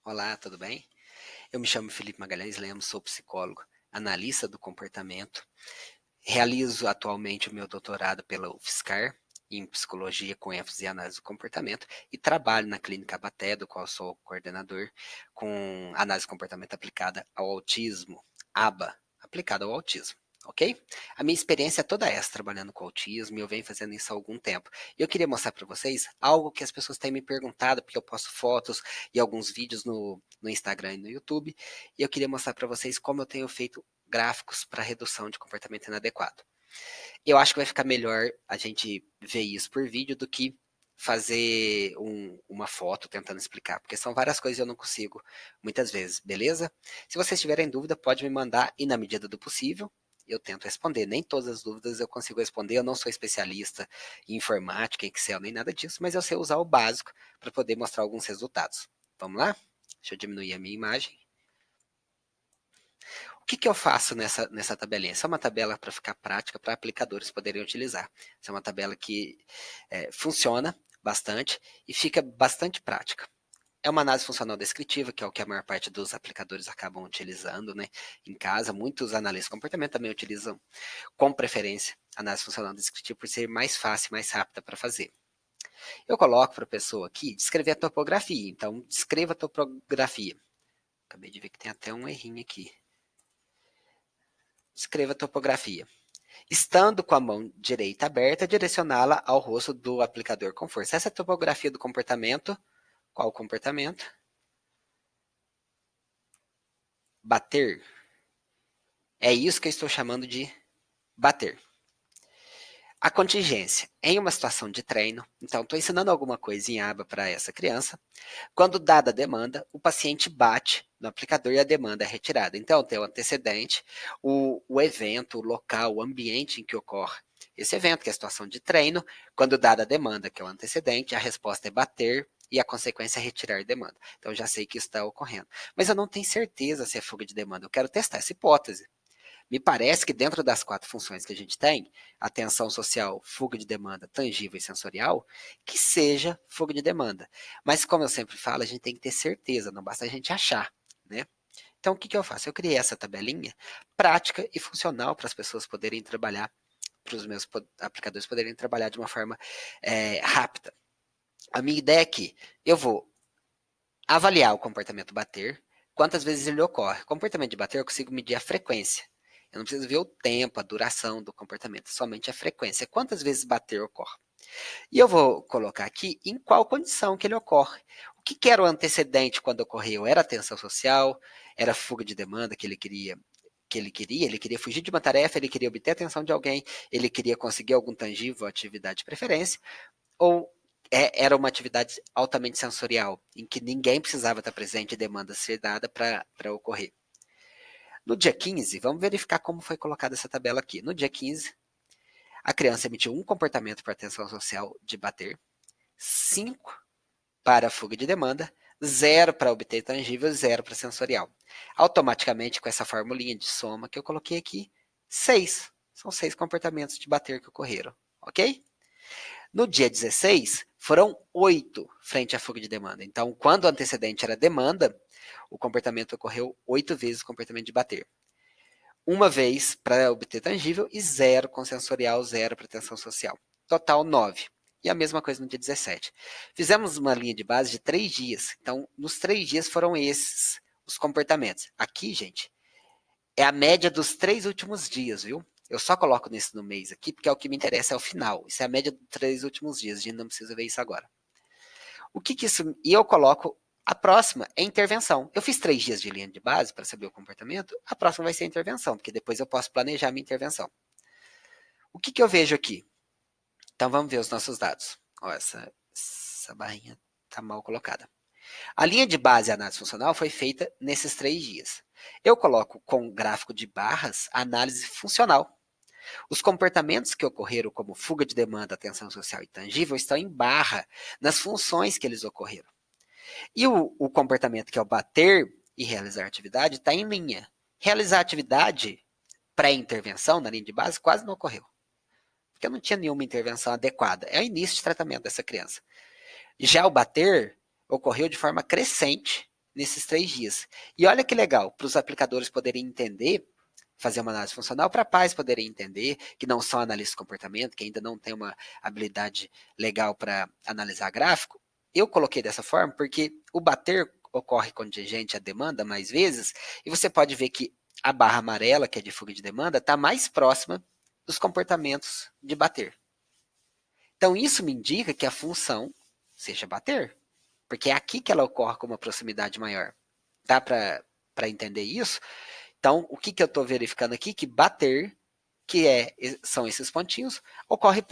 Olá, tudo bem? Eu me chamo Felipe Magalhães Lemos, sou psicólogo, analista do comportamento. Realizo atualmente o meu doutorado pela UFSCar em psicologia com ênfase em análise do comportamento e trabalho na clínica Abaté, do qual sou coordenador, com análise do comportamento aplicada ao autismo, ABA, aplicada ao autismo. Ok? A minha experiência é toda essa, trabalhando com autismo, e eu venho fazendo isso há algum tempo. E eu queria mostrar para vocês algo que as pessoas têm me perguntado, porque eu posto fotos e alguns vídeos no Instagram e no YouTube, e eu queria mostrar para vocês como eu tenho feito gráficos para redução de comportamento inadequado. Eu acho que vai ficar melhor a gente ver isso por vídeo do que fazer uma foto tentando explicar, porque são várias coisas que eu não consigo muitas vezes, beleza? Se vocês tiverem dúvida, pode me mandar e na medida do possível eu tento responder. Nem todas as dúvidas eu consigo responder, eu não sou especialista em informática, Excel, nem nada disso, mas eu sei usar o básico para poder mostrar alguns resultados. Vamos lá? Deixa eu diminuir a minha imagem. O que eu faço nessa tabelinha? Essa é uma tabela para ficar prática, para aplicadores poderem utilizar. Essa é uma tabela que funciona bastante e fica bastante prática. É uma análise funcional descritiva, que é o que a maior parte dos aplicadores acabam utilizando, né, em casa. Muitos analistas de comportamento também utilizam, com preferência, análise funcional descritiva por ser mais fácil, mais rápida para fazer. Eu coloco para a pessoa aqui descrever a topografia. Então, descreva a topografia. Acabei de ver que tem até um errinho aqui. Descreva a topografia. Estando com a mão direita aberta, direcioná-la ao rosto do aplicador com força. Essa é a topografia do comportamento. Qual o comportamento? Bater. É isso que eu estou chamando de bater. A contingência. Em uma situação de treino, então estou ensinando alguma coisa em aba para essa criança. Quando dada a demanda, o paciente bate no aplicador e a demanda é retirada. Então tem o antecedente, o evento, o local, o ambiente em que ocorre esse evento, que é a situação de treino. Quando dada a demanda, que é o antecedente, a resposta é bater e a consequência é retirar demanda. Então já sei que isso está ocorrendo. Mas eu não tenho certeza se é fuga de demanda. Eu quero testar essa hipótese. Me parece que dentro das 4 funções que a gente tem, atenção social, fuga de demanda, tangível e sensorial, que seja fuga de demanda. Mas como eu sempre falo, a gente tem que ter certeza, não basta a gente achar, né? Então o que eu faço? Eu criei essa tabelinha prática e funcional para as pessoas poderem trabalhar, para os meus aplicadores poderem trabalhar de uma forma rápida. A minha ideia é que eu vou avaliar o comportamento bater, quantas vezes ele ocorre. O comportamento de bater eu consigo medir a frequência. Eu não preciso ver o tempo, a duração do comportamento, somente a frequência. Quantas vezes bater ocorre. E eu vou colocar aqui em qual condição que ele ocorre. O que era o antecedente quando ocorreu? Era atenção social? Era fuga de demanda que ele queria? Ele queria fugir de uma tarefa, ele queria obter a atenção de alguém, ele queria conseguir algum tangível, atividade de preferência, ou era uma atividade altamente sensorial, em que ninguém precisava estar presente e demanda ser dada para ocorrer. No dia 15, vamos verificar como foi colocada essa tabela aqui. No dia 15, a criança emitiu um comportamento para atenção social de bater, 5 para fuga de demanda, 0 para obter tangível, 0 para sensorial. Automaticamente, com essa formulinha de soma que eu coloquei aqui, 6. São 6 comportamentos de bater que ocorreram, ok? No dia 16, foram 8 frente à fuga de demanda. Então, quando o antecedente era demanda, o comportamento ocorreu 8 vezes o comportamento de bater. Uma vez para obter tangível e 0 com sensorial, 0 para atenção social. Total 9. E a mesma coisa no dia 17. Fizemos uma linha de base de 3 dias. Então, nos 3 dias foram esses os comportamentos. Aqui, gente, é a média dos 3 últimos dias, viu? Eu só coloco nesse no mês aqui, porque é o que me interessa, é o final. Isso é a média dos 3 últimos dias, a gente não precisa ver isso agora. O que isso... E eu coloco a próxima é intervenção. Eu fiz 3 dias de linha de base para saber o comportamento, a próxima vai ser a intervenção, porque depois eu posso planejar a minha intervenção. O que eu vejo aqui? Então vamos ver os nossos dados. Ó, essa barrinha está mal colocada. A linha de base análise funcional foi feita nesses 3 dias. Eu coloco com gráfico de barras a análise funcional. Os comportamentos que ocorreram, como fuga de demanda, atenção social e tangível, estão em barra nas funções que eles ocorreram. E o comportamento que é o bater e realizar atividade está em linha. Realizar atividade pré-intervenção na linha de base quase não ocorreu, porque não tinha nenhuma intervenção adequada. É o início de tratamento dessa criança. Já o bater ocorreu de forma crescente nesses 3 dias. E olha que legal, para os aplicadores poderem entender, fazer uma análise funcional, para pais poderem entender, que não são analistas de comportamento, que ainda não tem uma habilidade legal para analisar gráfico. Eu coloquei dessa forma porque o bater ocorre contingente à demanda mais vezes, e você pode ver que a barra amarela, que é de fuga de demanda, está mais próxima dos comportamentos de bater. Então, isso me indica que a função seja bater, porque é aqui que ela ocorre com uma proximidade maior. Dá para entender isso? Então, o que eu estou verificando aqui? Que bater, são esses pontinhos, ocorre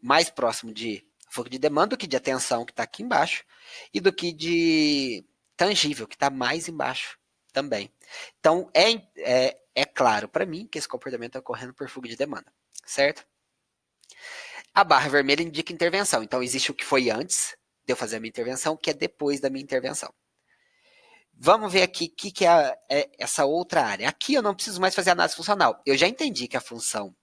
mais próximo de foco de demanda do que de atenção, que está aqui embaixo, e do que de tangível, que está mais embaixo também. Então, é claro para mim que esse comportamento está ocorrendo por fuga de demanda, certo? A barra vermelha indica intervenção. Então, existe o que foi antes de eu fazer a minha intervenção, o que é depois da minha intervenção. Vamos ver aqui o que é essa outra área. Aqui eu não preciso mais fazer análise funcional. Eu já entendi que a função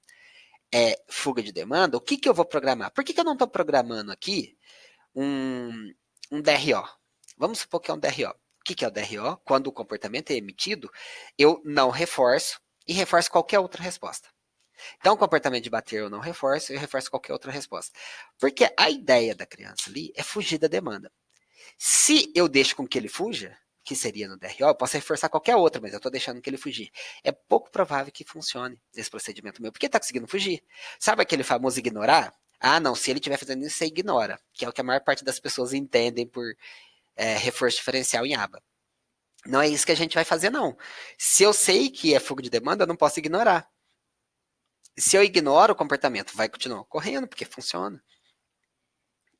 é fuga de demanda. O que eu vou programar? Por que eu não estou programando aqui um DRO? Vamos supor que é um DRO. O que é o DRO? Quando o comportamento é emitido, eu não reforço e reforço qualquer outra resposta. Então, o comportamento de bater eu não reforço, eu reforço qualquer outra resposta. Porque a ideia da criança ali é fugir da demanda. Se eu deixo com que ele fuja, que seria no DRO, eu posso reforçar qualquer outra, mas eu estou deixando que ele fugir. É pouco provável que funcione esse procedimento meu, porque está conseguindo fugir. Sabe aquele famoso ignorar? Ah, não, se ele estiver fazendo isso, você ignora, que é o que a maior parte das pessoas entendem por reforço diferencial em aba. Não é isso que a gente vai fazer, não. Se eu sei que é fuga de demanda, eu não posso ignorar. Se eu ignoro o comportamento, vai continuar ocorrendo, porque funciona.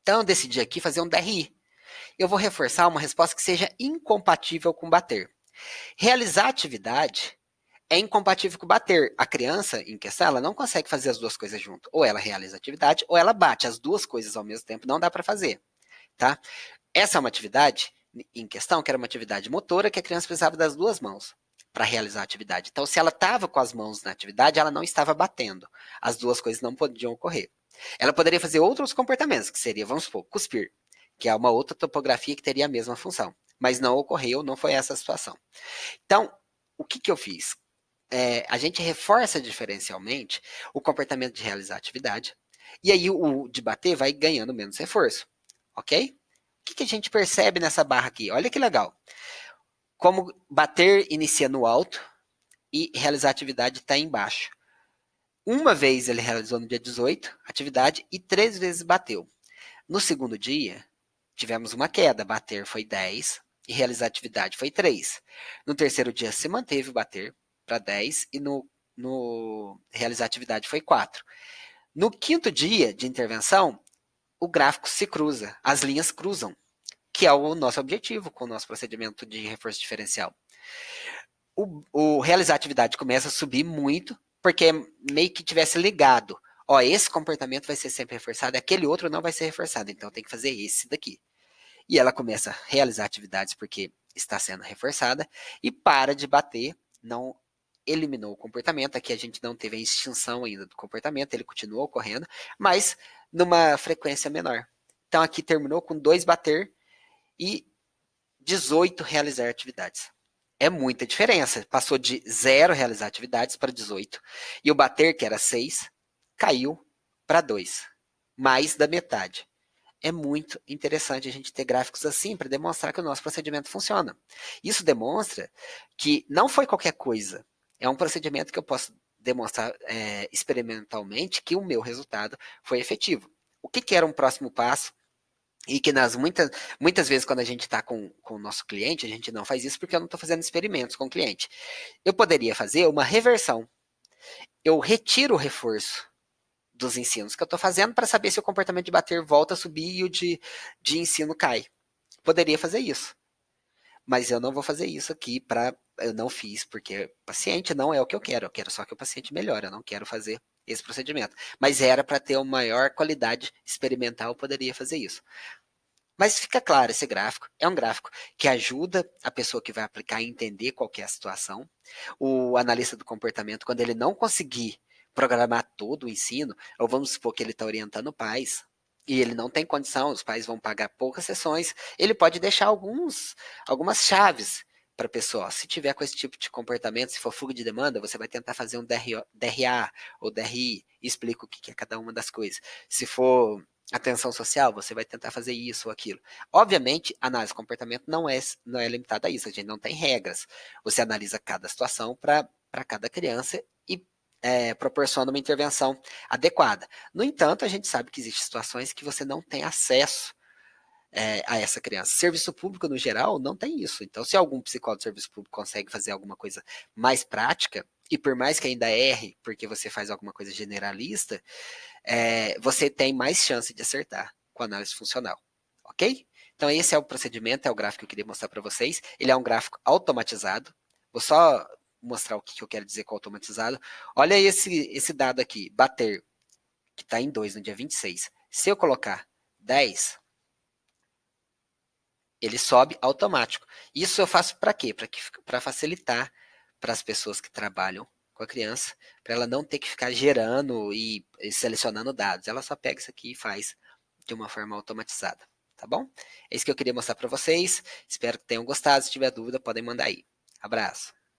Então, eu decidi aqui fazer um DRI. Eu vou reforçar uma resposta que seja incompatível com bater. Realizar atividade é incompatível com bater. A criança em questão, ela não consegue fazer as duas coisas junto. Ou ela realiza a atividade, ou ela bate. As duas coisas ao mesmo tempo não dá para fazer. Tá? Essa é uma atividade em questão, que era uma atividade motora, que a criança precisava das duas mãos para realizar a atividade. Então, se ela estava com as mãos na atividade, ela não estava batendo. As duas coisas não podiam ocorrer. Ela poderia fazer outros comportamentos, que seria, vamos supor, cuspir, que é uma outra topografia que teria a mesma função. Mas não ocorreu, não foi essa a situação. Então, o que eu fiz? A gente reforça diferencialmente o comportamento de realizar a atividade, e aí o de bater vai ganhando menos reforço, ok? O que a gente percebe nessa barra aqui? Olha que legal. Como bater inicia no alto e realizar a atividade está embaixo. Uma vez ele realizou no dia 18 atividade e 3 vezes bateu. No segundo dia, tivemos uma queda. Bater foi 10 e realizar atividade foi 3. No terceiro dia, se manteve o bater para 10 e no realizar atividade foi 4. No quinto dia de intervenção, o gráfico se cruza, as linhas cruzam, que é o nosso objetivo com o nosso procedimento de reforço diferencial. O realizar atividade começa a subir muito, porque meio que tivesse ligado. Ó, esse comportamento vai ser sempre reforçado, aquele outro não vai ser reforçado, então tem que fazer esse daqui. E ela começa a realizar atividades porque está sendo reforçada e para de bater, não eliminou o comportamento. Aqui a gente não teve a extinção ainda do comportamento, ele continuou ocorrendo, mas numa frequência menor. Então aqui terminou com 2 bater e 18 realizar atividades. É muita diferença. Passou de 0 realizar atividades para 18. E o bater, que era 6, caiu para 2. Mais da metade. É muito interessante a gente ter gráficos assim para demonstrar que o nosso procedimento funciona. Isso demonstra que não foi qualquer coisa. É um procedimento que eu posso demonstrar experimentalmente que o meu resultado foi efetivo. O que era um próximo passo? E que muitas vezes, quando a gente está com o nosso cliente, a gente não faz isso porque eu não estou fazendo experimentos com o cliente. Eu poderia fazer uma reversão. Eu retiro o reforço dos ensinos que eu estou fazendo para saber se o comportamento de bater volta a subir e o de ensino cai. Poderia fazer isso. Mas eu não vou fazer isso aqui eu não fiz, porque o paciente não é o que eu quero só que o paciente melhore, eu não quero fazer esse procedimento. Mas era para ter uma maior qualidade experimental, eu poderia fazer isso. Mas fica claro, esse gráfico é um gráfico que ajuda a pessoa que vai aplicar a entender qual é a situação. O analista do comportamento, quando ele não conseguir programar todo o ensino, ou vamos supor que ele está orientando pais, e ele não tem condição, os pais vão pagar poucas sessões, ele pode deixar algumas chaves para a pessoa. Se tiver com esse tipo de comportamento, se for fuga de demanda, você vai tentar fazer um DRA ou DRI, e explica o que é cada uma das coisas. Se for atenção social, você vai tentar fazer isso ou aquilo. Obviamente, a análise de comportamento não é limitada a isso, a gente não tem regras. Você analisa cada situação para cada criança e proporciona uma intervenção adequada. No entanto, a gente sabe que existem situações que você não tem acesso a essa criança. Serviço público, no geral, não tem isso. Então, se algum psicólogo de serviço público consegue fazer alguma coisa mais prática, e por mais que ainda erre, porque você faz alguma coisa generalista, você tem mais chance de acertar com a análise funcional. Ok? Então, esse é o procedimento, é o gráfico que eu queria mostrar para vocês. Ele é um gráfico automatizado. Vou só mostrar o que eu quero dizer com automatizado. Olha esse dado aqui, bater, que está em 2 no dia 26. Se eu colocar 10, ele sobe automático. Isso eu faço para quê? Para facilitar para as pessoas que trabalham com a criança, para ela não ter que ficar gerando e selecionando dados. Ela só pega isso aqui e faz de uma forma automatizada, tá bom? É isso que eu queria mostrar para vocês. Espero que tenham gostado. Se tiver dúvida, podem mandar aí. Abraço.